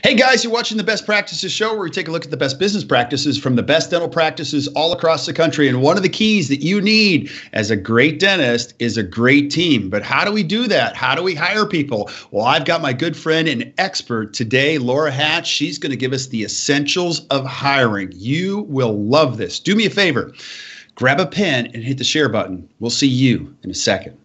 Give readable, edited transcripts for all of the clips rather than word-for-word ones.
Hey guys, you're watching the Best Practices Show, where we take a look at the best business practices from the best dental practices all across the country. And one of the keys that you need as a great dentist is a great team. But how do we do that? How do we hire people? Well, I've got my good friend and expert today, Laura Hatch. She's going to give us the essentials of hiring. You will love this. Do me a favor. Grab a pen and hit the share button. We'll see you in a second.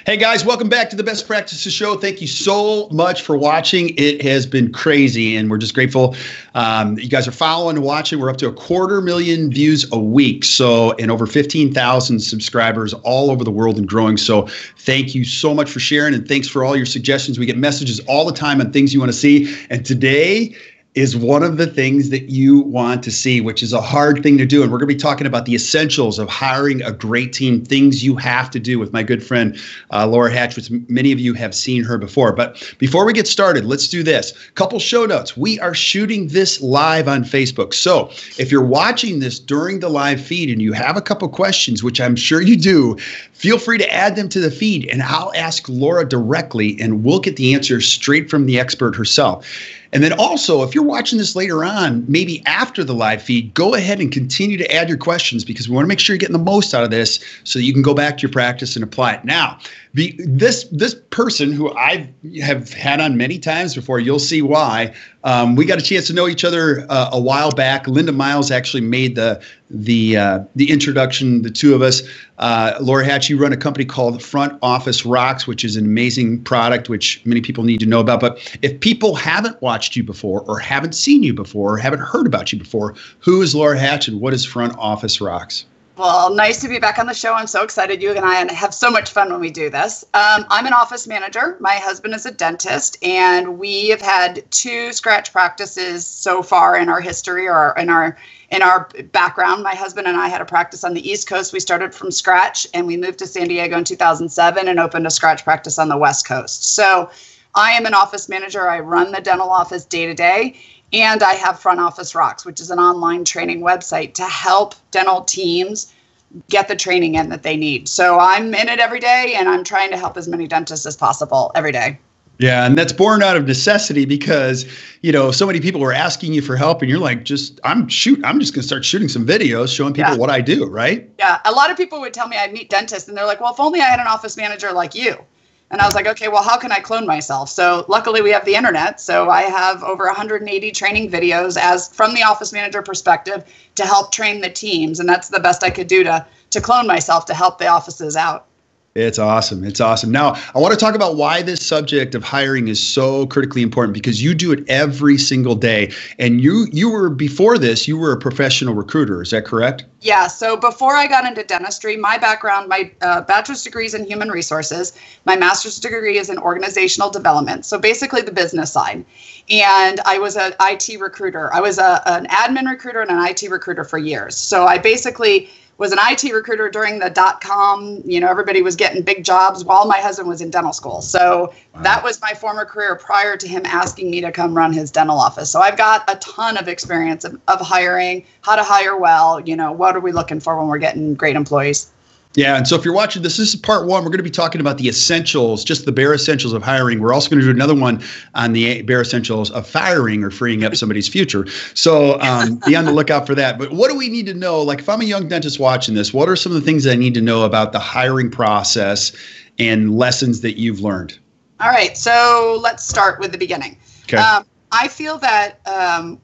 Hey guys, welcome back to the Best Practices Show. Thank you so much for watching. It has been crazy, and we're just grateful you guys are following and watching. We're up to 250,000 views a week, and over 15,000 subscribers all over the world and growing. So thank you so much for sharing, and thanks for all your suggestions. We get messages all the time on things you want to see, and today is one of the things that you want to see, which is a hard thing to do. And we're going to be talking about the essentials of hiring a great team, things you have to do with my good friend, Laura Hatch, which many of you have seen her before. But before we get started, let's do this. Couple show notes. We are shooting this live on Facebook. So if you're watching this during the live feed and you have a couple questions, which I'm sure you do, feel free to add them to the feed and I'll ask Laura directly and we'll get the answer straight from the expert herself. And then also, if you're watching this later on, maybe after the live feed, go ahead and continue to add your questions because we want to make sure you're getting the most out of this so that you can go back to your practice and apply it. Now, this person who I have had on many times before, you'll see why. We got a chance to know each other a while back. Linda Miles actually made the introduction, the two of us. Laura Hatch, you run a company called Front Office Rocks, which is an amazing product, which many people need to know about. But if people haven't watched you before or haven't seen you before or haven't heard about you before, who is Laura Hatch and what is Front Office Rocks? Well, nice to be back on the show. I'm so excited. You and I have so much fun when we do this. I'm an office manager. My husband is a dentist, and we have had 2 scratch practices so far in our history or in our background. My husband and I had a practice on the East Coast. We started from scratch, and we moved to San Diego in 2007 and opened a scratch practice on the West Coast. So I am an office manager. I run the dental office day to day. And I have Front Office Rocks, which is an online training website to help dental teams get the training in that they need. So I'm in it every day, and I'm trying to help as many dentists as possible every day. Yeah, and that's born out of necessity because, so many people were asking you for help, and you're like, I'm just going to start shooting some videos showing people what I do, right? Yeah, a lot of people would tell me I'd meet dentists, and they're like, well, if only I had an office manager like you. And I was like, okay, well, how can I clone myself? So luckily we have the internet. So I have over 180 training videos from the office manager perspective to help train the teams. And that's the best I could do to clone myself to help the offices out. It's awesome. It's awesome. Now, I want to talk about why this subject of hiring is so critically important because you do it every single day. And you were, before this, you were a professional recruiter. Is that correct? Yeah. So before I got into dentistry, my background, my bachelor's degree is in human resources. My master's degree is in organizational development. So basically the business side. And I was an IT recruiter. I was an admin recruiter and an IT recruiter for years. So I basically was an IT recruiter during the .com, everybody was getting big jobs while my husband was in dental school. So that was my former career prior to him asking me to come run his dental office. So I've got a ton of experience of hiring, how to hire well, what are we looking for when we're getting great employees. Yeah. And so if you're watching this is part 1. We're going to be talking about the essentials, just the bare essentials of hiring. We're also going to do another one on the bare essentials of firing or freeing up somebody's future. So be on the lookout for that. But what do we need to know? Like if I'm a young dentist watching this, what are some of the things I need to know about the hiring process and lessons that you've learned? All right. So let's start with the beginning. Okay. I feel that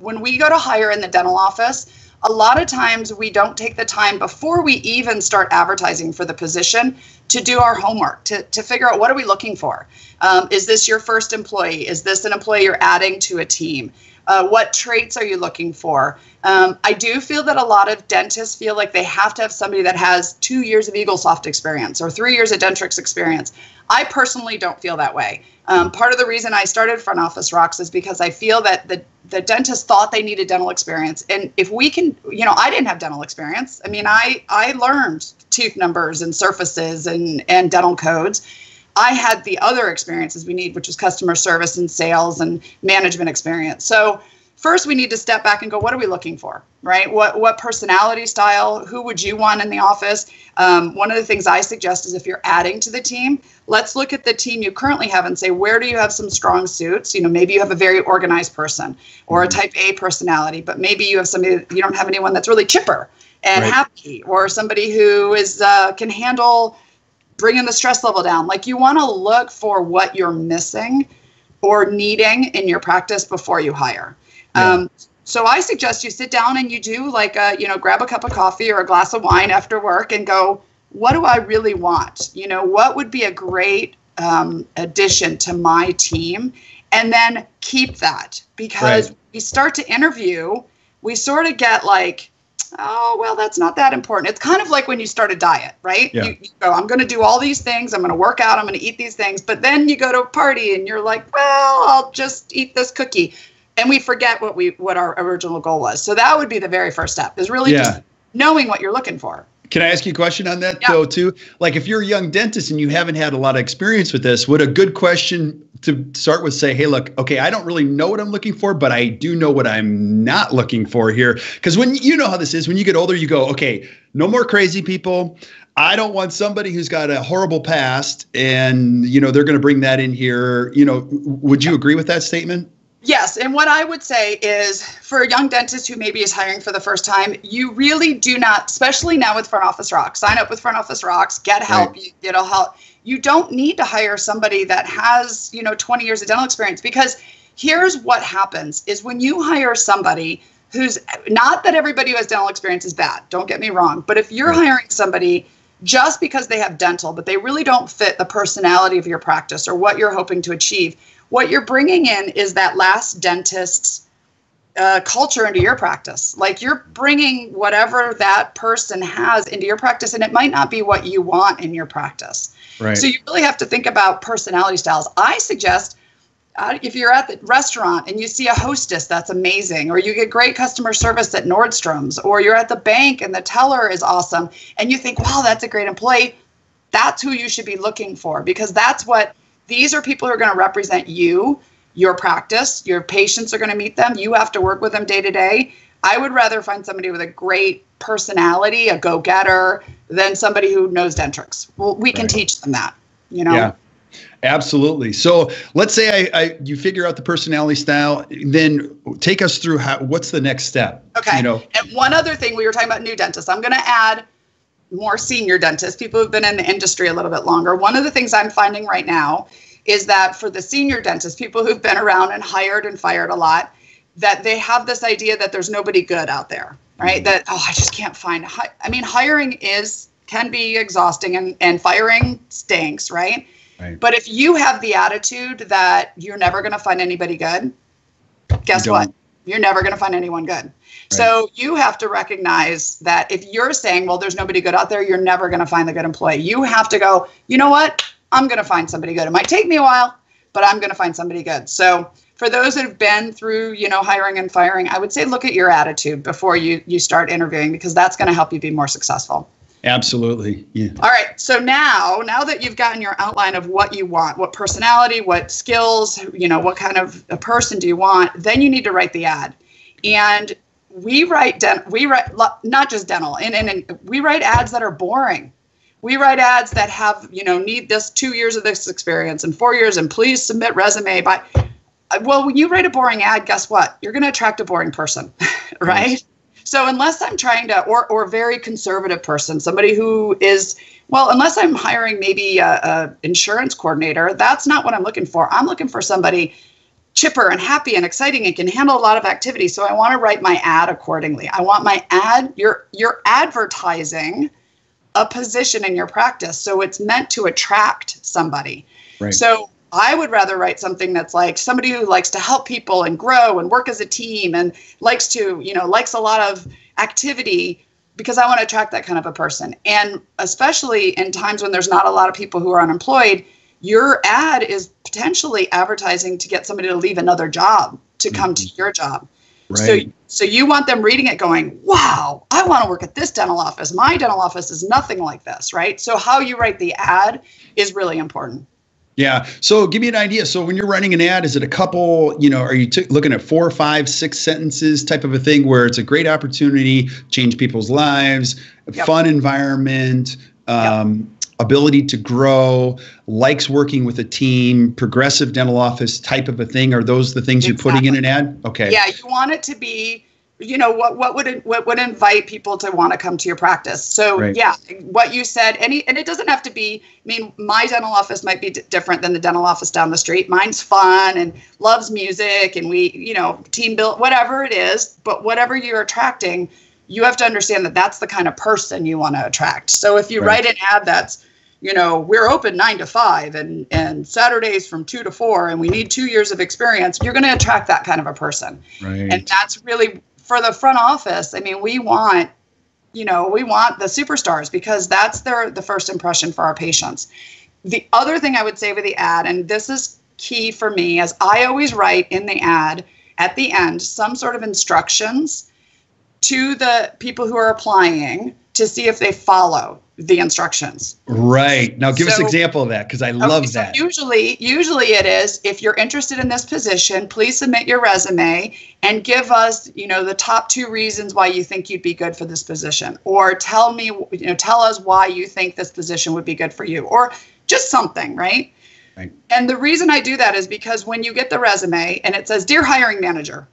when we go to hire in the dental office, a lot of times we don't take the time before we even start advertising for the position to do our homework, to figure out what are we looking for. Is this your first employee? Is this an employee you're adding to a team? What traits are you looking for? I do feel that a lot of dentists feel like they have to have somebody that has 2 years of EagleSoft experience or 3 years of Dentrix experience. I personally don't feel that way. Part of the reason I started Front Office Rocks is because I feel that the dentist thought they needed dental experience. And if we can, I didn't have dental experience. I mean, I learned tooth numbers and surfaces and dental codes. I had the other experiences we need, which was customer service and sales and management experience. So first we need to step back and go, what are we looking for, right? What personality style, who would you want in the office? One of the things I suggest is if you're adding to the team, let's look at the team you currently have and say, where do you have some strong suits? Maybe you have a very organized person or a type A personality, but maybe you have somebody, you don't have anyone that's really chipper and happy, or somebody who is can handle bringing the stress level down. Like, you want to look for what you're missing or needing in your practice before you hire. Yeah. So I suggest you sit down and you do grab a cup of coffee or a glass of wine after work and go, what do I really want? What would be a great addition to my team? And then keep that, because we start to interview, we sort of get like, oh, well, that's not that important. It's kind of like when you start a diet, right? Yeah. You go, I'm going to do all these things. I'm going to work out. I'm going to eat these things. But then you go to a party and you're like, well, I'll just eat this cookie. And we forget what our original goal was. So that would be the very first step, is really just knowing what you're looking for. Can I ask you a question on that, though, too? Like, if you're a young dentist and you haven't had a lot of experience with this, would a good question to start with say, hey, look, okay, I don't really know what I'm looking for, but I do know what I'm not looking for here. Because when you know how this is, when you get older, you go, okay, no more crazy people. I don't want somebody who's got a horrible past and, they're going to bring that in here. Would you agree with that statement? Yes. And what I would say is, for a young dentist who maybe is hiring for the first time, you really do not, especially now with Front Office Rocks, sign up with Front Office Rocks, get help, it'll help. You don't need to hire somebody that has, 20 years of dental experience, because here's what happens is when you hire somebody who's, not that everybody who has dental experience is bad, don't get me wrong, but if you're hiring somebody just because they have dental, but they really don't fit the personality of your practice or what you're hoping to achieve, what you're bringing in is that last dentist's culture into your practice. Like, you're bringing whatever that person has into your practice, and it might not be what you want in your practice. Right. So you really have to think about personality styles. I suggest if you're at the restaurant and you see a hostess that's amazing, or you get great customer service at Nordstrom's, or you're at the bank and the teller is awesome, and you think, wow, that's a great employee, that's who you should be looking for, because these are people who are going to represent you, your practice. Your patients are going to meet them. You have to work with them day to day. I would rather find somebody with a great personality, a go-getter, than somebody who knows Dentrix. Well, we can teach them that, Yeah, absolutely. So let's say you figure out the personality style, then take us through what's the next step? Okay. And one other thing, we were talking about new dentists. I'm going to add more senior dentists, people who've been in the industry a little bit longer. One of the things I'm finding right now is that for the senior dentists, people who've been around and hired and fired a lot, that they have this idea that there's nobody good out there, right? That, I just can't find. Hiring can be exhausting, and firing stinks, right? But if you have the attitude that you're never going to find anybody good, guess what? You're never going to find anyone good. So you have to recognize that if you're saying, well, there's nobody good out there, you're never going to find the good employee. You have to go, you know what? I'm going to find somebody good. It might take me a while, but I'm going to find somebody good. So for those that have been through, hiring and firing, I would say look at your attitude before you start interviewing, because that's going to help you be more successful. Absolutely. Yeah. All right. So now that you've gotten your outline of what you want, what personality, what skills, what kind of a person do you want, then you need to write the ad. And we write not just dental, and we write ads that are boring. We write ads that have, need this 2 years of this experience and 4 years, and please submit resume by. Well, when you write a boring ad, guess what? You're going to attract a boring person, right? Yes. So unless I'm trying to, or a very conservative person, somebody who is, unless I'm hiring maybe a insurance coordinator, that's not what I'm looking for. I'm looking for somebody chipper and happy and exciting and can handle a lot of activity. So I want to write my ad accordingly. I want my ad, you're advertising a position in your practice. So it's meant to attract somebody. Right. So I would rather write something that's like somebody who likes to help people and grow and work as a team and likes a lot of activity, because I want to attract that kind of a person. And especially in times when there's not a lot of people who are unemployed, your ad is potentially advertising to get somebody to leave another job to come to your job. Right. So you want them reading it going, wow, I want to work at this dental office. My dental office is nothing like this, right? So how you write the ad is really important. Yeah. So give me an idea. So when you're writing an ad, is it a couple, are you looking at 4, 5, 6 sentences type of a thing where it's a great opportunity, change people's lives, fun environment, ability to grow, likes working with a team, progressive dental office type of a thing? Are those the things you're putting in an ad? Okay. Yeah. You want it to be, what would invite people to want to come to your practice. So yeah, what you said, and it doesn't have to be, my dental office might be different than the dental office down the street. Mine's fun and loves music, and we, team build, whatever it is, but whatever you're attracting, you have to understand that that's the kind of person you want to attract. So if you write an ad that's, we're open 9 to 5 and Saturdays from 2 to 4, and we need 2 years of experience, you're going to attract that kind of a person. Right. And that's really, for the front office, we want the superstars, because that's the first impression for our patients. The other thing I would say with the ad, and this is key for me, is I always write in the ad at the end some sort of instructions to the people who are applying to see if they follow the instructions. Right. Now give us an example of that, because I love that. So usually it is, if you're interested in this position, please submit your resume and give us, the top 2 reasons why you think you'd be good for this position, or tell us why you think this position would be good for you, or just something, right? Right. And the reason I do that is because when you get the resume and it says, "Dear hiring manager,"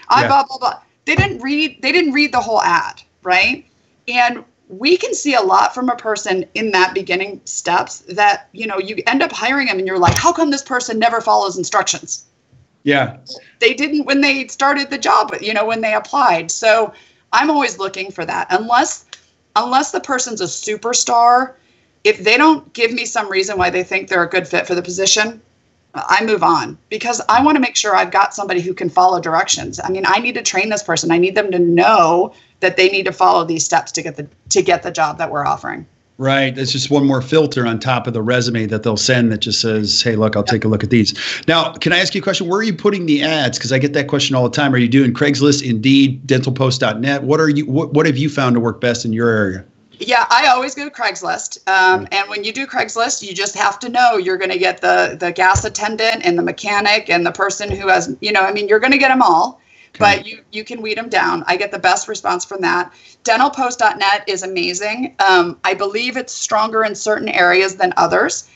blah, blah, blah. They didn't read the whole ad, right? And we can see a lot from a person in that beginning steps that, you end up hiring them and you're like, how come this person never follows instructions? Yeah. They didn't when they started the job, when they applied. So I'm always looking for that. Unless the person's a superstar, if they don't give me some reason why they think they're a good fit for the position, I move on, because I want to make sure I've got somebody who can follow directions. I need to train this person. I need them to know that they need to follow these steps to get the job that we're offering. Right. It's just one more filter on top of the resume that they'll send that just says, hey, look, I'll take a look at these. Now, can I ask you a question? Where are you putting the ads? Because I get that question all the time. Are you doing Craigslist, Indeed, dentalpost.net? What have you found to work best in your area? Yeah, I always go to Craigslist. And when you do Craigslist, you just have to know you're going to get the gas attendant and the mechanic and the person who has, you're going to get them all. Okay. But you can weed them down. I get the best response from that. Dentalpost.net is amazing. I believe it's stronger in certain areas than others.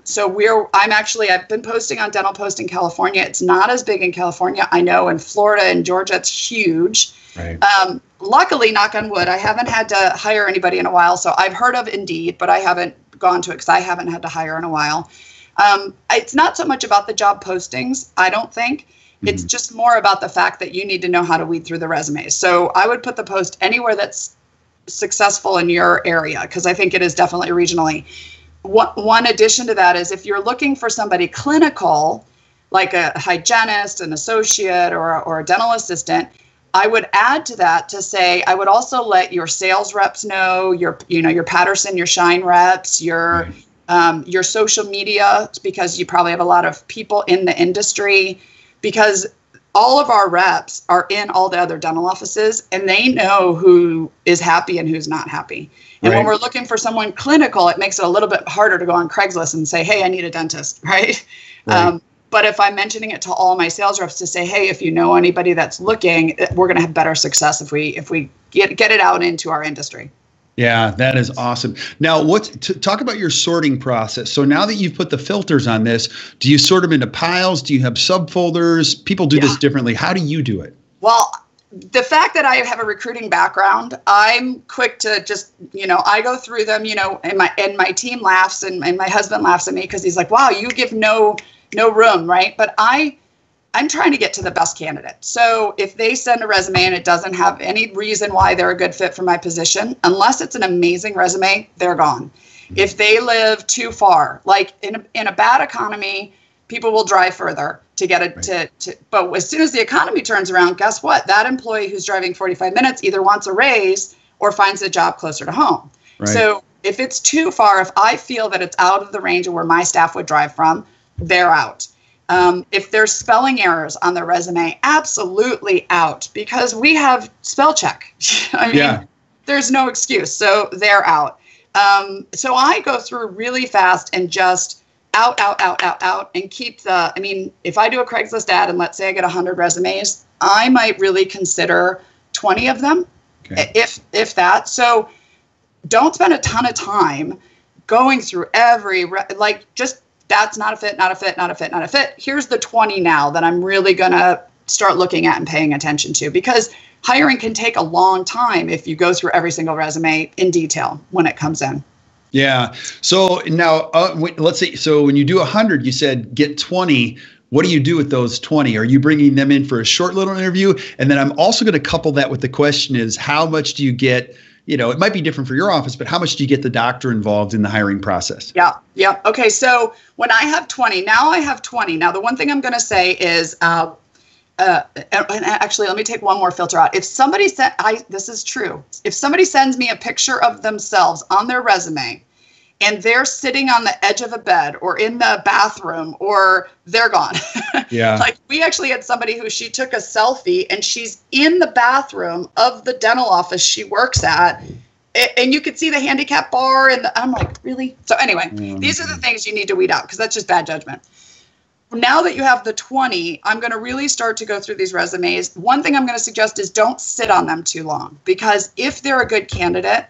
So I've been posting on Dental Post in California. It's not as big in California. I know in Florida and Georgia, it's huge. Right. Luckily, knock on wood, I haven't had to hire anybody in a while. So I've heard of Indeed, but I haven't gone to it because I haven't had to hire in a while. It's not so much about the job postings, I don't think. It's just more about the fact that you need to know how to weed through the resumes. So I would put the post anywhere that's successful in your area, because I think it is definitely regionally. One addition to that is if you're looking for somebody clinical, like a hygienist, an associate, or a dental assistant, I would add to that to say, I would also let your sales reps know, your Patterson, your Shine reps, your social media, because you probably have a lot of people in the industry, because all of our reps are in all the other dental offices and they know who is happy and who's not happy. And when we're looking for someone clinical, it makes it a little bit harder to go on Craigslist and say, hey, I need a dentist, right? But if I'm mentioning it to all my sales reps to say, hey, if you know anybody that's looking, we're going to have better success if we get it out into our industry. Yeah, that is awesome. Now, talk about your sorting process. So now that you've put the filters on this, do you sort them into piles? Do you have subfolders? People do this differently. How do you do it? Well, the fact that I have a recruiting background, I'm quick to just, I go through them, and my team laughs and my husband laughs at me because he's like, wow, you give no room, right? But I'm trying to get to the best candidate. So if they send a resume and it doesn't have any reason why they're a good fit for my position, unless it's an amazing resume, they're gone. If they live too far, like in a bad economy, people will drive further to get it but as soon as the economy turns around, guess what? That employee who's driving 45 minutes either wants a raise or finds a job closer to home. Right. So if it's too far, if I feel that it's out of the range of where my staff would drive from, they're out. If there's spelling errors on their resume, absolutely out, because we have spell check. I mean, there's no excuse. So they're out. So I go through really fast and just out, and keep if I do a Craigslist ad and let's say I get 100 resumes, I might really consider 20 of them, if that. So don't spend a ton of time going through every, just that's not a fit, not a fit, not a fit, not a fit. Here's the 20 now that I'm really going to start looking at and paying attention to, because hiring can take a long time if you go through every single resume in detail when it comes in. Yeah. So now let's say, so when you do 100, you said get 20. What do you do with those 20? Are you bringing them in for a short little interview? And then I'm also going to couple that with the question is, how much do you get, it might be different for your office, but how much do you get the doctor involved in the hiring process? Yeah. Okay. So when I have 20, now I have 20. Now, the one thing I'm going to say is, and actually, let me take one more filter out. If somebody this is true. If somebody sends me a picture of themselves on their resume and they're sitting on the edge of a bed or in the bathroom, or they're gone. Yeah. Like we actually had somebody who she took a selfie and she's in the bathroom of the dental office she works at. And you could see the handicap bar and I'm like, really? So anyway, these are the things you need to weed out because that's just bad judgment. Now that you have the 20, I'm going to really start to go through these resumes. One thing I'm going to suggest is don't sit on them too long, because if they're a good candidate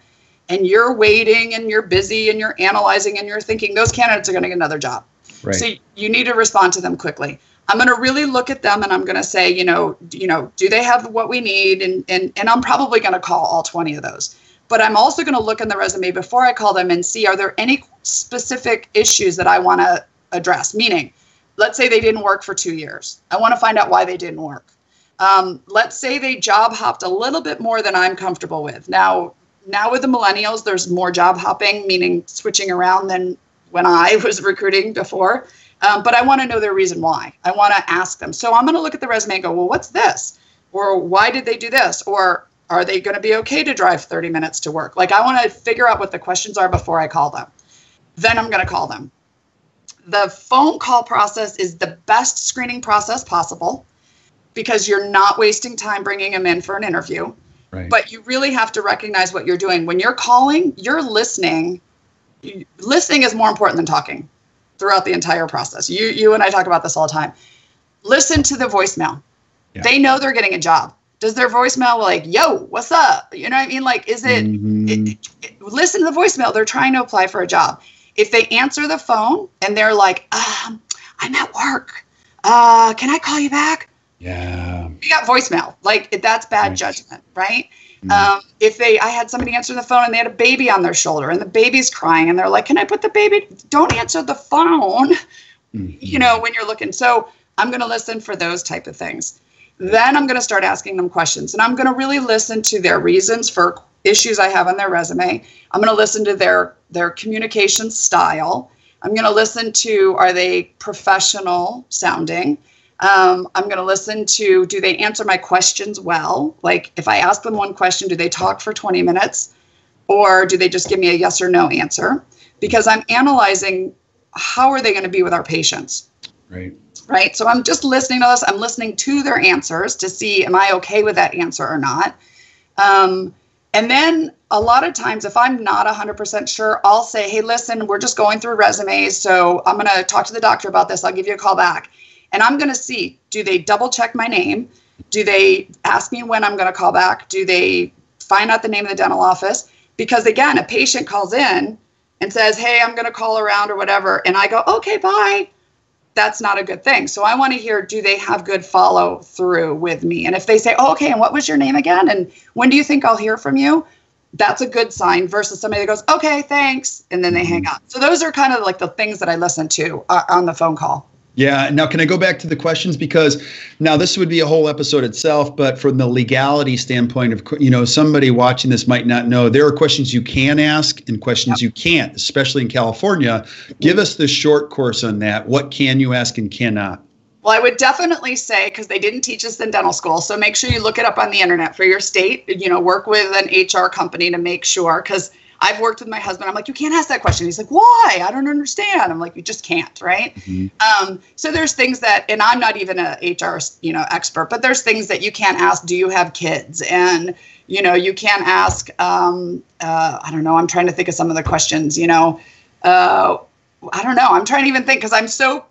and you're waiting and you're busy and you're analyzing and you're thinking, those candidates are going to get another job. Right. So you need to respond to them quickly. I'm going to really look at them and I'm going to say, do they have what we need? And I'm probably going to call all 20 of those. But I'm also going to look in the resume before I call them and see, are there any specific issues that I want to address? Meaning, let's say they didn't work for 2 years. I want to find out why they didn't work. Let's say they job hopped a little bit more than I'm comfortable with. Now with the millennials, there's more job hopping, meaning switching around than when I was recruiting before. But I want to know their reason why. I want to ask them. So I'm going to look at the resume and go, well, what's this? Or why did they do this? Or are they going to be okay to drive 30 minutes to work? Like I want to figure out what the questions are before I call them. Then I'm going to call them. The phone call process is the best screening process possible because you're not wasting time bringing them in for an interview. Right. But you really have to recognize what you're doing. When you're calling, you're listening. Listening is more important than talking throughout the entire process. You and I talk about this all the time. Listen to the voicemail. Yeah. They know they're getting a job. Does their voicemail like, yo, what's up? You know what I mean? Like, is it, listen to the voicemail. They're trying to apply for a job. If they answer the phone and they're like, I'm at work. Can I call you back? Yeah. You got voicemail. Like that's bad judgment, right? I had somebody answer the phone and they had a baby on their shoulder and the baby's crying and they're like, can I put the baby? Don't answer the phone, when you're looking. So I'm going to listen for those type of things. Then I'm going to start asking them questions and I'm going to really listen to their reasons for issues I have on their resume. I'm going to listen to their communication style. I'm going to listen to, are they professional sounding? I'm going to listen to, do they answer my questions well? Like if I ask them one question, do they talk for 20 minutes or do they just give me a yes or no answer? Because I'm analyzing how are they going to be with our patients? Right. So I'm just listening to this. I'm listening to their answers to see, am I okay with that answer or not? And then a lot of times, if I'm not 100% sure, I'll say, hey, listen, we're just going through resumes. So I'm going to talk to the doctor about this. I'll give you a call back. And I'm going to see, do they double check my name? Do they ask me when I'm going to call back? Do they find out the name of the dental office? Because again, a patient calls in and says, hey, I'm going to call around or whatever. And I go, okay, bye. That's not a good thing. So I want to hear, do they have good follow through with me? And if they say, oh, okay, and what was your name again? And when do you think I'll hear from you? That's a good sign versus somebody that goes, okay, thanks. And then they hang up. So those are kind of like the things that I listen to on the phone call. Yeah. Now, can I go back to the questions? Because now this would be a whole episode itself, but from the legality standpoint of, somebody watching this might not know, there are questions you can ask and questions you can't, especially in California. Give us the short course on that. What can you ask and cannot? Well, I would definitely say, because they didn't teach us in dental school, so make sure you look it up on the internet for your state, work with an HR company to make sure, because I've worked with my husband. I'm like, you can't ask that question. He's like, why? I don't understand. I'm like, you just can't, right? Mm-hmm. So there's things that, and I'm not even a HR, expert, but there's things that you can't ask. Do you have kids? And, you can't ask, I don't know. I'm trying to think of some of the questions, I don't know. I'm trying to even think, because I'm so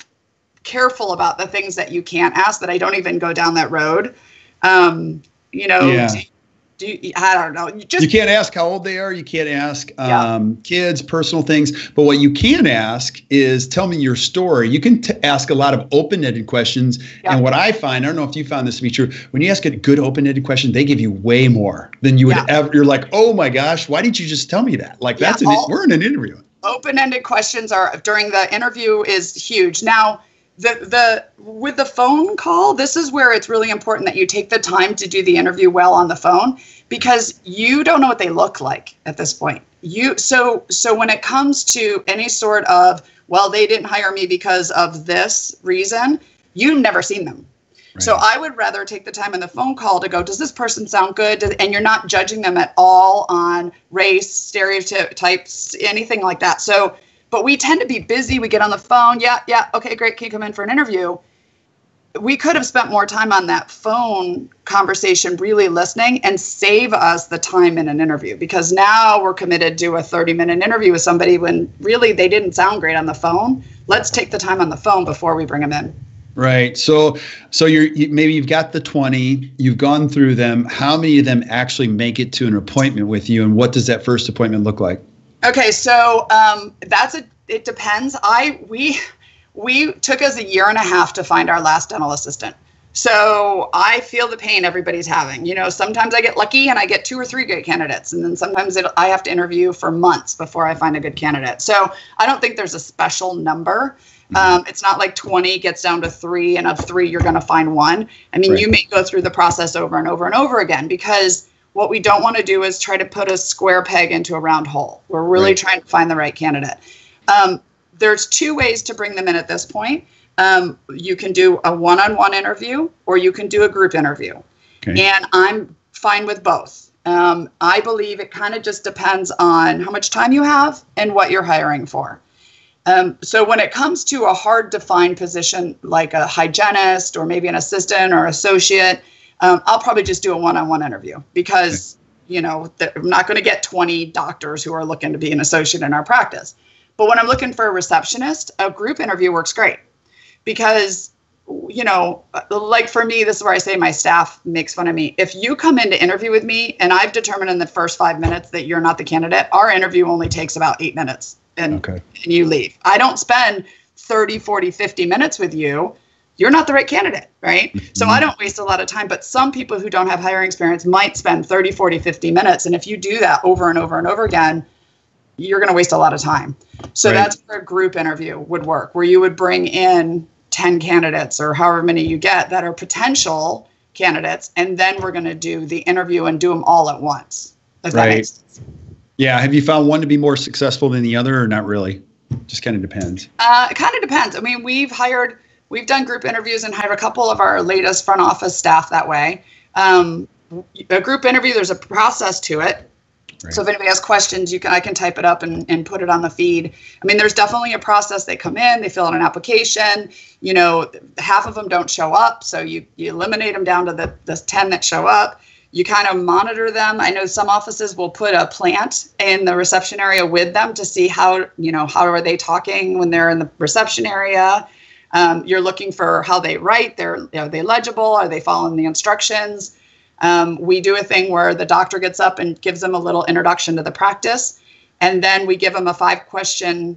careful about the things that you can't ask that I don't even go down that road. Yeah. I don't know. You can't ask how old they are. You can't ask kids, personal things. But what you can ask is, tell me your story. You can ask a lot of open-ended questions. And what I find, I don't know if you found this to be true, when you ask a good open-ended question, they give you way more than you would ever. You're like, oh my gosh, why didn't you just tell me that? Like we're in an interview. Open-ended questions are during the interview is huge. Now, with the phone call, this is where it's really important that you take the time to do the interview well on the phone, because you don't know what they look like at this point. So when it comes to any sort of, well, they didn't hire me because of this reason, you've never seen them. Right. So I would rather take the time on the phone call to go, does this person sound good? And you're not judging them at all on race, stereotypes, anything like that. But we tend to be busy. We get on the phone. Yeah. Okay, great. Can you come in for an interview? We could have spent more time on that phone conversation, really listening, and save us the time in an interview, because now we're committed to a 30-minute interview with somebody when really they didn't sound great on the phone. Let's take the time on the phone before we bring them in. Right. So maybe you've got the 20, you've gone through them. How many of them actually make it to an appointment with you, and what does that first appointment look like? Okay, so it depends. We took us 1.5 years to find our last dental assistant. So I feel the pain everybody's having. Sometimes I get lucky and I get 2 or 3 good candidates, and then sometimes I have to interview for months before I find a good candidate. So I don't think there's a special number. It's not like 20 gets down to 3, and of 3 you're going to find 1. I mean, You may go through the process over and over and over again, because what we don't want to do is try to put a square peg into a round hole. We're really trying to find the right candidate. There's 2 ways to bring them in at this point. You can do a one-on-one interview, or you can do a group interview. Okay. And I'm fine with both. I believe it kind of just depends on how much time you have and what you're hiring for. So when it comes to a hard to find position like a hygienist or maybe an assistant or associate, I'll probably just do a one-on-one interview, because, I'm not going to get 20 doctors who are looking to be an associate in our practice. But when I'm looking for a receptionist, a group interview works great, because, like for me, this is where I say my staff makes fun of me. If you come in to interview with me and I've determined in the first 5 minutes that you're not the candidate, our interview only takes about 8 minutes and you leave. I don't spend 30, 40, 50 minutes with you. You're not the right candidate, right? Mm-hmm. So I don't waste a lot of time, but some people who don't have hiring experience might spend 30, 40, 50 minutes. And if you do that over and over and over again, you're going to waste a lot of time. So that's where a group interview would work, where you would bring in 10 candidates or however many you get that are potential candidates. And then we're going to do the interview and do them all at once. If that makes sense. Yeah. Have you found one to be more successful than the other, or not really? Just kind of depends. It kind of depends. I mean, we've done group interviews and hired a couple of our latest front office staff that way. A group interview, there's a process to it. Right. So if anybody has questions, I can type it up and put it on the feed. I mean, there's definitely a process. They come in, they fill out an application. Half of them don't show up. So you eliminate them down to the 10 that show up. You kind of monitor them. I know some offices will put a plant in the reception area with them to see how are they talking when they're in the reception area. You're looking for how they write. Are they legible? Are they following the instructions? We do a thing where the doctor gets up and gives them a little introduction to the practice. And then we give them a 5-question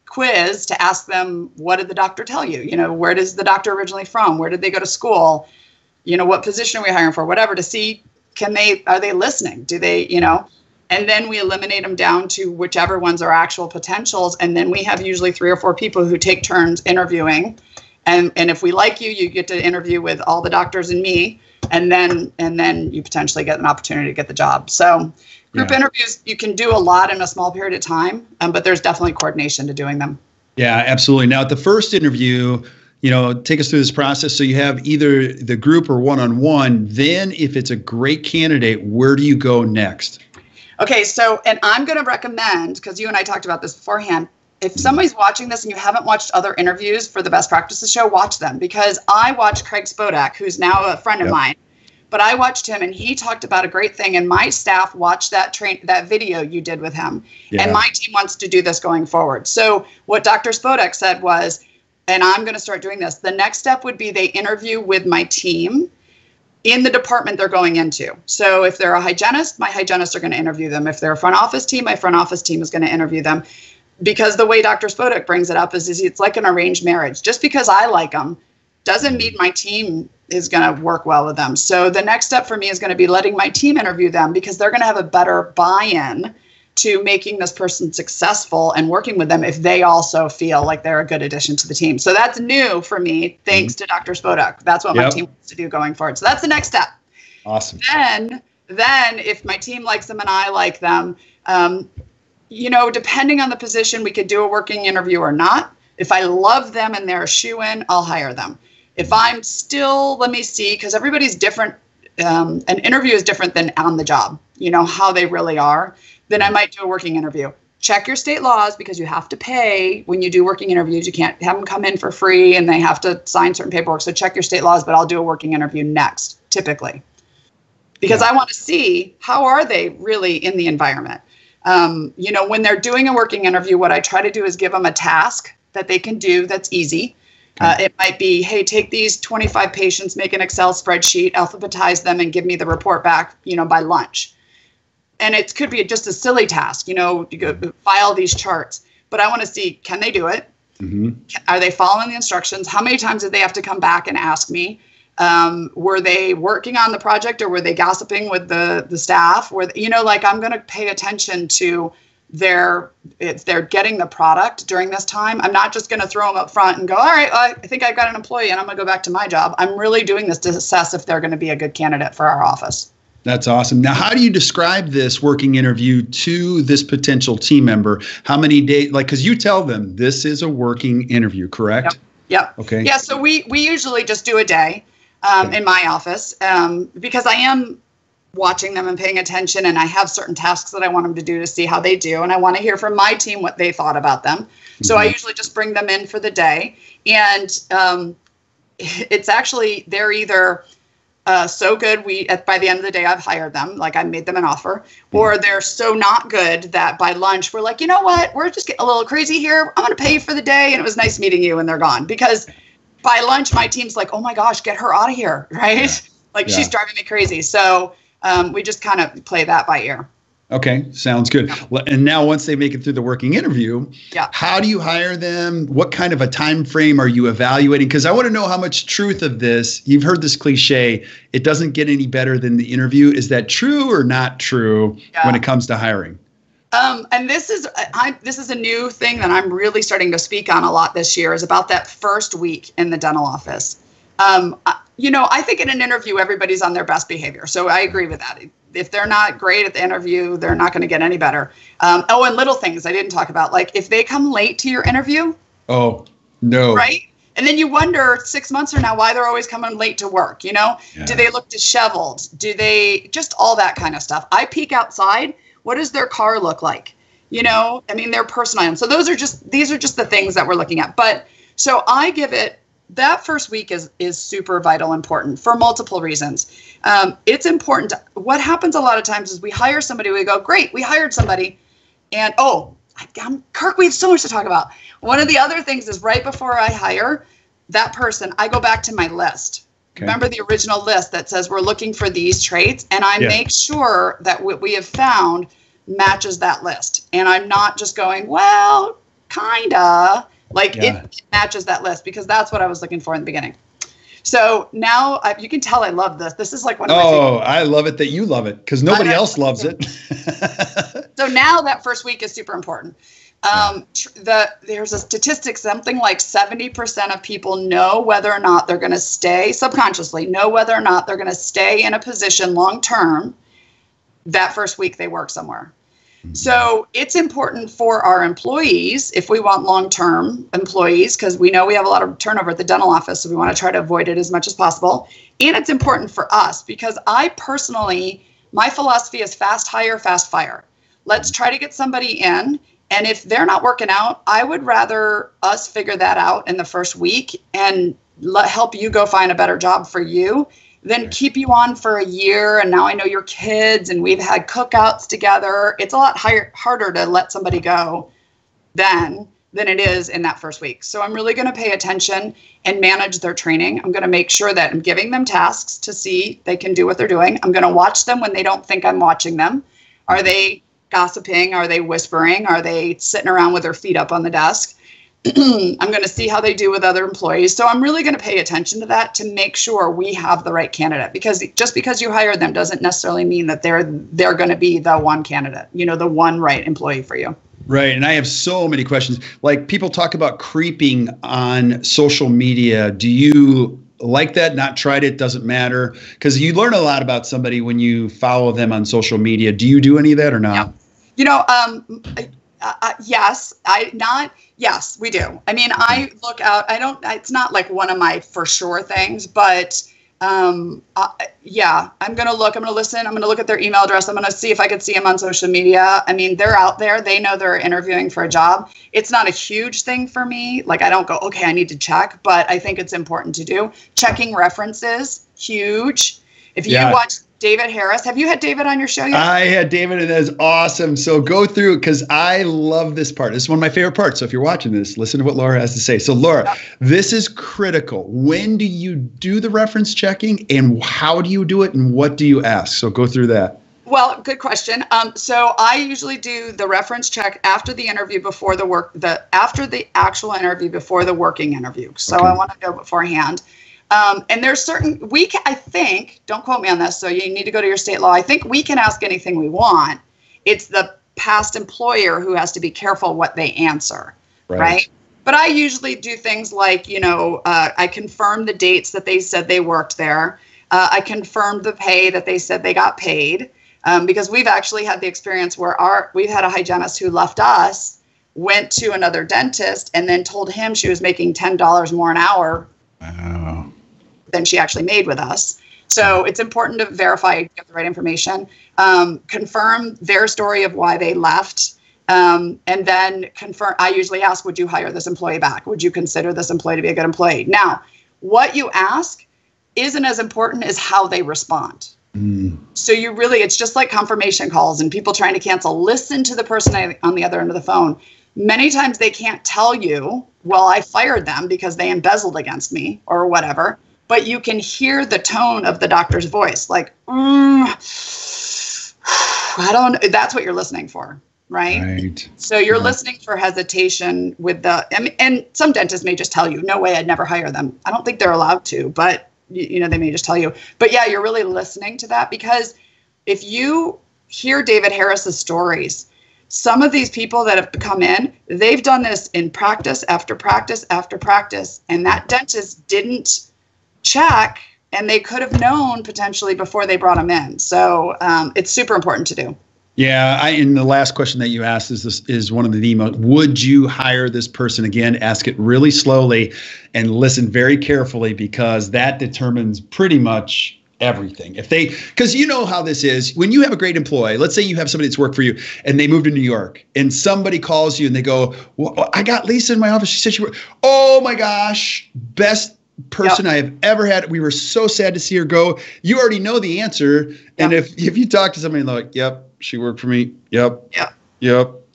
quiz to ask them, what did the doctor tell you? Where is the doctor originally from? Where did they go to school? What position are we hiring for? Whatever, to see, are they listening? Do they, and then we eliminate them down to whichever ones are actual potentials. And then we have usually 3 or 4 people who take turns interviewing. And if we like you, you get to interview with all the doctors and me, and then you potentially get an opportunity to get the job. So group interviews, you can do a lot in a small period of time, but there's definitely coordination to doing them. Yeah, absolutely. Now, at the first interview, take us through this process. So you have either the group or one-on-one. Then if it's a great candidate, where do you go next? Okay, so, and I'm going to recommend, because you and I talked about this beforehand, if somebody's watching this and you haven't watched other interviews for the Best Practices Show, watch them, because I watched Craig Spodak, who's now a friend of mine, but I watched him and he talked about a great thing, and my staff watched that video you did with him, and my team wants to do this going forward. So what Dr. Spodak said was, and I'm going to start doing this, the next step would be they interview with my team in the department they're going into. So if they're a hygienist, my hygienists are going to interview them. If they're a front office team, my front office team is going to interview them. Because the way Dr. Spodak brings it up is it's like an arranged marriage. Just because I like them doesn't mean my team is going to work well with them. So the next step for me is going to be letting my team interview them, because they're going to have a better buy-in to making this person successful and working with them if they also feel like they're a good addition to the team. So that's new for me, thanks to Dr. Spodak. That's what my team wants to do going forward. So that's the next step. Awesome. Then if my team likes them and I like them, depending on the position, we could do a working interview or not. If I love them and they're a shoo-in, I'll hire them. If I'm still, let me see, because everybody's different. An interview is different than on the job, how they really are. Then I might do a working interview. Check your state laws, because you have to pay when you do working interviews. You can't have them come in for free and they have to sign certain paperwork. So check your state laws, but I'll do a working interview next, typically. Because I want to see, how are they really in the environment? When they're doing a working interview, what I try to do is give them a task that they can do that's easy. It might be, hey, take these 25 patients, make an Excel spreadsheet, alphabetize them, and give me the report back, by lunch. And it could be just a silly task, you go file these charts. But I want to see, can they do it? Mm-hmm. Are they following the instructions? How many times did they have to come back and ask me? Were they working on the project, or were they gossiping with the staff? I'm going to pay attention to if they're getting the product during this time. I'm not just going to throw them up front and go, all right, I think I've got an employee and I'm going to go back to my job. I'm really doing this to assess if they're going to be a good candidate for our office. That's awesome. Now, how do you describe this working interview to this potential team member? How many days, because you tell them this is a working interview, correct? Yep. Okay. Yeah. So we usually just do a day in my office because I am watching them and paying attention, and I have certain tasks that I want them to do to see how they do. And I want to hear from my team what they thought about them. So I usually just bring them in for the day. And it's actually, they're either so good, by the end of the day, I've hired them, like I made them an offer, or they're so not good that by lunch, we're like, you know what, we're just getting a little crazy here. I'm going to pay you for the day. And it was nice meeting you, and they're gone. Because by lunch, my team's like, oh my gosh, get her out of here, right? She's driving me crazy. So we just kind of play that by ear. Okay, sounds good. Yeah. And now once they make it through the working interview, how do you hire them? What kind of a time frame are you evaluating? Because I want to know how much truth of this. You've heard this cliche, it doesn't get any better than the interview. Is that true or not true when it comes to hiring? And this is a new thing that I'm really starting to speak on a lot this year, is about that first week in the dental office. I think in an interview, everybody's on their best behavior. So I agree with that. If they're not great at the interview, they're not going to get any better. And little things I didn't talk about, like if they come late to your interview. Oh, no. Right. And then you wonder 6 months from now why they're always coming late to work. Do they look disheveled? Do they just all that kind of stuff? I peek outside. What does their car look like? Their personal items. So these are just the things that we're looking at. But so I give it, that first week is super vital important for multiple reasons. It's important. What happens a lot of times is we hire somebody, we go, great, we hired somebody. And Kirk, we have so much to talk about. One of the other things is right before I hire that person, I go back to my list. Okay. Remember the original list that says we're looking for these traits, and I make sure that what we have found matches that list. And I'm not just going, well, kinda. It matches that list, because that's what I was looking for in the beginning. So now you can tell I love this. This is like one of my favorites. I love it that you love it, because nobody else loves it. So now that first week is super important. There's a statistic, something like 70% of people know whether or not they're going to stay, subconsciously know whether or not they're going to stay in a position long term that first week they work somewhere. So it's important for our employees, if we want long-term employees, because we know we have a lot of turnover at the dental office, so we want to try to avoid it as much as possible. And it's important for us because I personally, my philosophy is fast hire, fast fire. Let's try to get somebody in. And if they're not working out, I would rather us figure that out in the first week and help you go find a better job for you than keep you on for a year. And now I know your kids and we've had cookouts together. It's a lot harder to let somebody go than it is in that first week. So I'm really going to pay attention and manage their training. I'm going to make sure that I'm giving them tasks to see they can do what they're doing. I'm going to watch them when they don't think I'm watching them. Are they gossiping? Are they whispering? Are they sitting around with their feet up on the desk? I'm going to see how they do with other employees. So I'm really going to pay attention to that to make sure we have the right candidate, because just because you hire them doesn't necessarily mean that they're going to be the one candidate, the one right employee for you. Right. And I have so many questions. Like, people talk about creeping on social media. Do you like that? Not tried it? Doesn't matter? Because you learn a lot about somebody when you follow them on social media. Do you do any of that or not? Yeah. Yes, we do. I mean, I look out, it's not like one of my for sure things, but I'm going to look, I'm going to listen, I'm going to look at their email address. I'm going to see if I could see them on social media. I mean, they're out there. They know they're interviewing for a job. It's not a huge thing for me. Like, I don't go, okay, I need to check, but I think it's important to do. Checking references, huge. If you watch David Harris, have you had David on your show yet? I had David, and that is awesome. So go through, because I love this part. This is one of my favorite parts. So if you're watching this, listen to what Laura has to say. So Laura, this is critical. When do you do the reference checking, and how do you do it, and what do you ask? So go through that. Well, good question. So I usually do the reference check after the interview, after the actual interview, before the working interview. So I want to go beforehand. And there's certain, I think, don't quote me on this, so you need to go to your state law. I think we can ask anything we want. It's the past employer who has to be careful what they answer, right? But I usually do things like, I confirm the dates that they said they worked there. I confirmed the pay that they said they got paid, because we've actually had the experience where we've had a hygienist who left us, went to another dentist, and then told him she was making $10 more an hour than she actually made with us. So it's important to verify you get the right information, confirm their story of why they left, and then confirm. I usually ask, would you hire this employee back? Would you consider this employee to be a good employee? Now, what you ask isn't as important as how they respond. So it's just like confirmation calls and people trying to cancel. Listen to the person on the other end of the phone. Many times they can't tell you, well, I fired them because they embezzled against me or whatever, but you can hear the tone of the doctor's voice, like, that's what you're listening for, right? So you're listening for hesitation with and some dentists may just tell you, no way, I'd never hire them. I don't think they're allowed to, but they may just tell you. But yeah, you're really listening to that, because if you hear David Harris's stories, some of these people that have come in, they've done this in practice after practice after practice, and that dentist didn't check, and they could have known potentially before they brought them in. So it's super important to do. Yeah, and the last question that you asked is one of the most, would you hire this person again? Ask it really slowly and listen very carefully, because that determines pretty much everything. Because you know how this is. When you have a great employee, let's say you have somebody that's worked for you and they moved to New York, and somebody calls you and they go, well, I got Lisa in my office. She said oh my gosh, best person I have ever had. We were so sad to see her go. You already know the answer. And if you talk to somebody like, yep, she worked for me. Yep.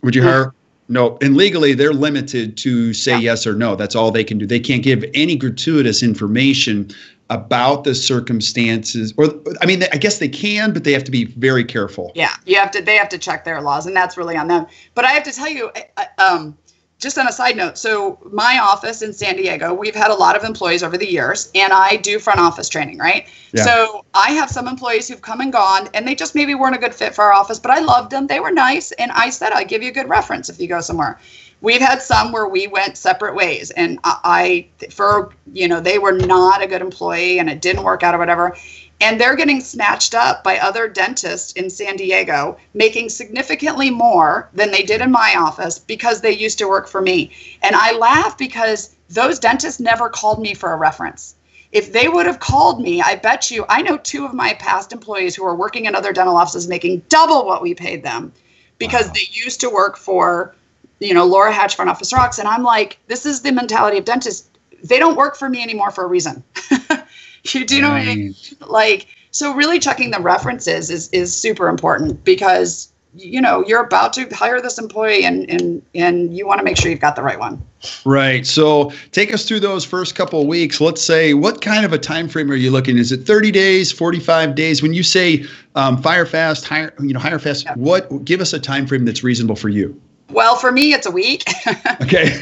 Would you hire her? No. And legally, they're limited to say yes or no. That's all they can do. They can't give any gratuitous information about the circumstances, I guess they can, but they have to be very careful. Yeah, they have to check their laws, and that's really on them. But I have to tell you, just on a side note, so my office in San Diego, we've had a lot of employees over the years, and I do front office training, right? Yeah. So I have some employees who've come and gone, and they just maybe weren't a good fit for our office, but I loved them. They were nice, and I said, I'll give you a good reference if you go somewhere. We've had some where we went separate ways, and they were not a good employee and it didn't work out or whatever. And they're getting snatched up by other dentists in San Diego, making significantly more than they did in my office because they used to work for me. And I laugh because those dentists never called me for a reference. If they would have called me, I bet you, I know 2 of my past employees who are working in other dental offices making double what we paid them because they used to work for, Laura Hatch, Front Office Rocks. And I'm like, this is the mentality of dentists. They don't work for me anymore for a reason. You do know what I mean? Like, so really checking the references is super important because, you're about to hire this employee and you want to make sure you've got the right one. Right. So take us through those first couple of weeks. Let's say, what kind of a time frame are you looking? Is it 30 days, 45 days? When you say fire fast, hire fast, give us a time frame that's reasonable for you. Well, for me, it's a week. Okay.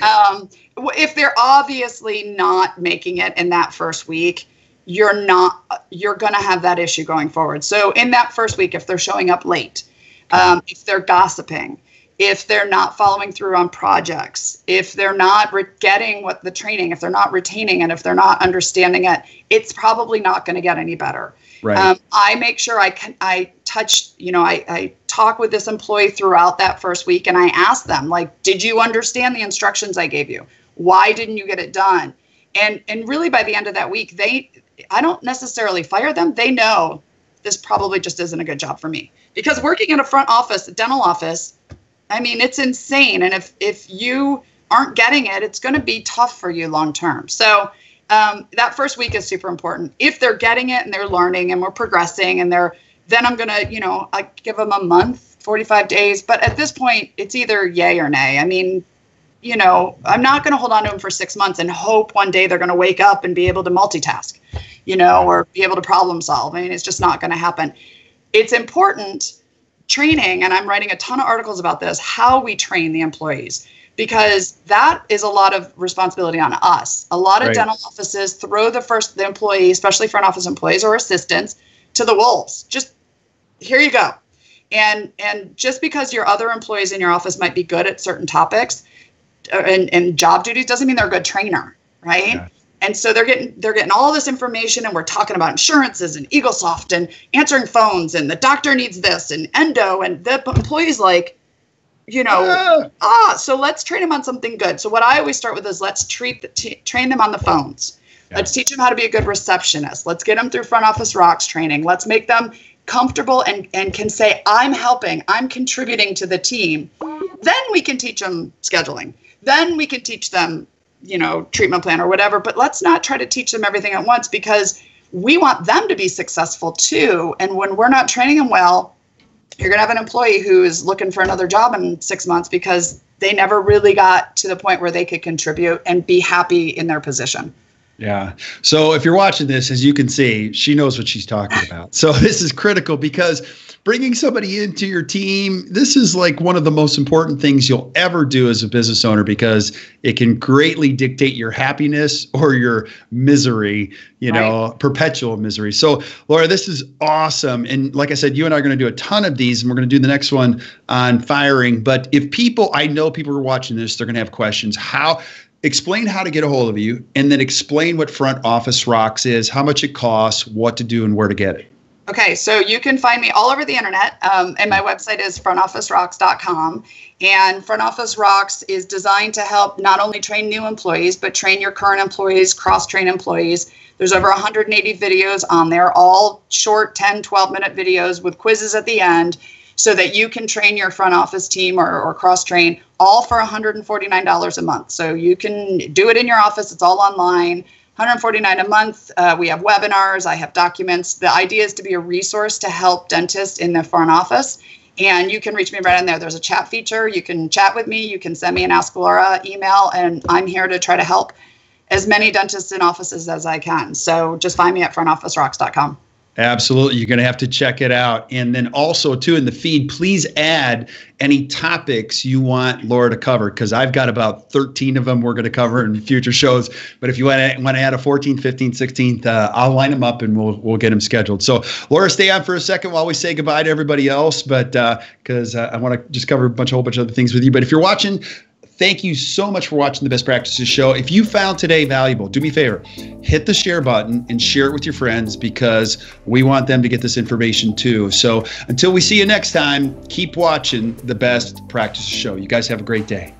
If they're obviously not making it in that first week, you're going to have that issue going forward. So in that first week, if they're showing up late, if they're gossiping, if they're not following through on projects, if they're not getting what the training, if they're not retaining it, if they're not understanding it, it's probably not going to get any better. Right. I make sure I talk with this employee throughout that first week and I ask them, like, did you understand the instructions I gave you? Why didn't you get it done? And really by the end of that week, I don't necessarily fire them. They know this probably just isn't a good job for me because working in a front office, a dental office, I mean, it's insane. And if you aren't getting it, it's going to be tough for you long term. So that first week is super important. If they're getting it and they're learning and we're progressing and then I'm going to, I give them a month, 45 days. But at this point, it's either yay or nay. I mean, I'm not going to hold on to them for 6 months and hope one day they're going to wake up and be able to multitask, or be able to problem solve. I mean, it's just not going to happen. It's important training, and I'm writing a ton of articles about this, how we train the employees, because that is a lot of responsibility on us. A lot of dental offices throw the employee, especially front office employees or assistants, to the wolves. Just here you go. And just because your other employees in your office might be good at certain topics and job duties doesn't mean they're a good trainer, right? Yeah. And so they're getting all this information, and we're talking about insurances and EagleSoft and answering phones, and the doctor needs this and endo, and the employee's like, so let's train them on something good. So what I always start with is let's train them on the phones. Yeah. Let's teach them how to be a good receptionist. Let's get them through Front Office Rocks training. Let's make them comfortable and can say, I'm helping, I'm contributing to the team. Then we can teach them scheduling. Then we can teach them, treatment plan or whatever. But let's not try to teach them everything at once, because we want them to be successful too. And when we're not training them well, you're going to have an employee who is looking for another job in 6 months because they never really got to the point where they could contribute and be happy in their position. Yeah. So if you're watching this, as you can see, she knows what she's talking about. So this is critical, because bringing somebody into your team, this is like one of the most important things you'll ever do as a business owner, because it can greatly dictate your happiness or your misery, perpetual misery. So Laura, this is awesome. And like I said, you and I are going to do a ton of these, and we're going to do the next one on firing. But I know people are watching this, they're going to have questions. Explain how to get a hold of you, and then explain what Front Office Rocks is, how much it costs, what to do, and where to get it. Okay, so you can find me all over the internet, and my website is frontofficerocks.com. And Front Office Rocks is designed to help not only train new employees, but train your current employees, cross-train employees. There's over 180 videos on there, all short 10, 12-minute videos with quizzes at the end, so that you can train your front office team or cross-train, all for $149 a month. So you can do it in your office. It's all online. $149 a month. We have webinars. I have documents. The idea is to be a resource to help dentists in the front office. And you can reach me right in there. There's a chat feature. You can chat with me. You can send me an Ask Laura email, and I'm here to try to help as many dentists in offices as I can. So just find me at frontofficerocks.com. Absolutely. You're going to have to check it out. And then also, too, in the feed, please add any topics you want Laura to cover, because I've got about 13 of them we're going to cover in future shows. But if you want to add a 14th, 15th, 16th, I'll line them up and we'll get them scheduled. So, Laura, stay on for a second while we say goodbye to everybody else, but because I want to just cover a whole bunch of other things with you. But if you're watching, Thank you so much for watching the Best Practices Show. If you found today valuable, do me a favor, hit the share button and share it with your friends, because we want them to get this information too. So until we see you next time, keep watching the Best Practices Show. You guys have a great day.